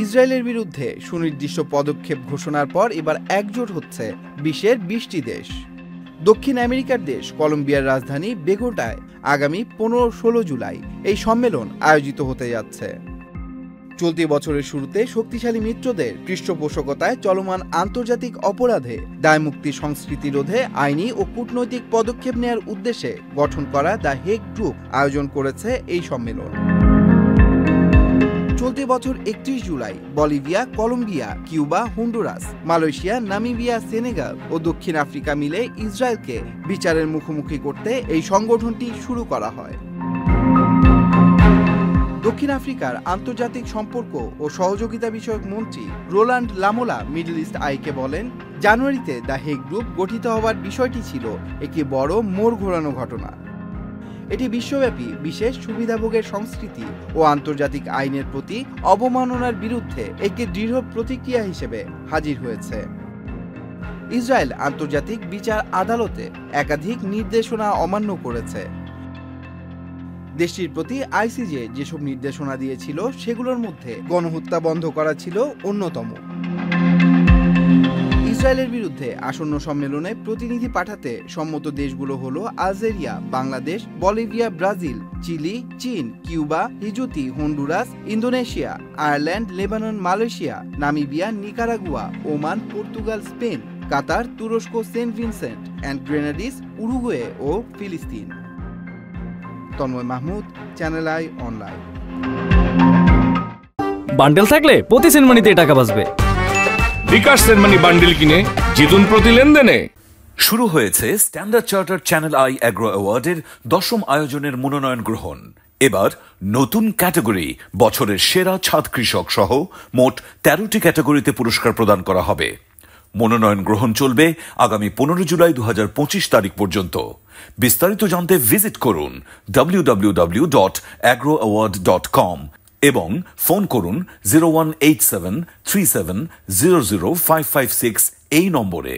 ইসরায়েলের বিরুদ্ধে সুনির্দিষ্ট পদক্ষেপ ঘোষণার পর এবার একজোট হচ্ছে বিশ্বের 20টি দেশ। দক্ষিণ আমেরিকার দেশ কলম্বিয়ার রাজধানী বেগোটায় আগামী 15-16 জুলাই এই সম্মেলন আয়োজিত হতে যাচ্ছে। চলতি বছরের শুরুতে শক্তিশালী মিত্রদের পৃষ্ঠপোষকতায় চলমান আন্তর্জাতিক অপরাধে দায়মুক্তি সংস্কৃতি রোধে আইনি ও কূটনৈতিক পদক্ষেপ নেওয়ার উদ্দেশ্যে গঠন করা দ্য হেগ গ্রুপ আয়োজন করেছে এই সম্মেলন। চলতি বছর 31 July Bolivia, Colombia, Cuba, Honduras, Malaysia, Namibia, Senegal ও দক্ষিণ আফ্রিকা মিলে ইসরায়েলকে বিচারের মুখোমুখি করতে এই সংগঠনটি শুরু করা হয়। দক্ষিণ আফ্রিকার আন্তর্জাতিক সম্পর্ক ও সহযোগিতা বিষয়ক মন্ত্রী রোলান্ড লামোলা মিডল ইস্ট আইকে বলেন, জানুয়ারিতে দ্য হেগ গ্রুপ গঠিত হওয়ার বিষয়টি ছিল একটি বড় মোড় ঘোরানো ঘটনা। এটি বিশ্বব্যাপী বিশেষ সুবিধাভোগের সংস্কৃতি ও আন্তর্জাতিক আইনের প্রতি অবমাননার বিরুদ্ধে একটি দৃঢ় প্রতিক্রিয়া হিসেবে হাজির হয়েছে। ইসরায়েল আন্তর্জাতিক বিচার আদালতে একাধিক নির্দেশনা অমান্য করেছে। দেশটির প্রতি আইসিজে যেসব নির্দেশনা দিয়েছিল সেগুলোর মধ্যে গণহত্যা বন্ধ করা ছিল অন্যতম। ইসরায়েলের বিরুদ্ধে আসন্ন সম্মেলনে প্রতিনিধি পাঠাতে সম্মত দেশগুলো হলো Algeria, Bangladesh, Bolivia, Brazil, Chile, চীন, Cuba, Djibouti, Honduras, Indonesia, Ireland, Lebanon, Malaysia, Namibia, Nicaragua, Oman, Portugal, Spain, Qatar, তুরস্ক, saint Vincent and Grenadines, Uruguay ও ফিলিস্তিন। Tanmoy Mahmud, channel I online. Bundle থাকলে প্রতি সেনমানিতে টাকা বাঁচবে। বিকাশ সেনমানি বান্ডেল কিনে জিতুন প্রতি লেনদেনে। শুরু হয়েছে standard charter channel I agro অ্যাওয়ার্ডের 10ম আয়োজনের মনোনয়ন গ্রহণ। এবার নতুন ক্যাটাগরি বছরের সেরা ছাদ কৃষক সহ মোট 13টি ক্যাটাগরিতে পুরস্কার প্রদান করা হবে। মনোনয়ন গ্রহণ চলবে আগামী 15 জুলাই 2025 তারিখ পর্যন্ত। বিস্তারিত জানতে ভিজিট করুন www.agroaward.com এবং ফোন করুন 018737000556 এই নম্বরে।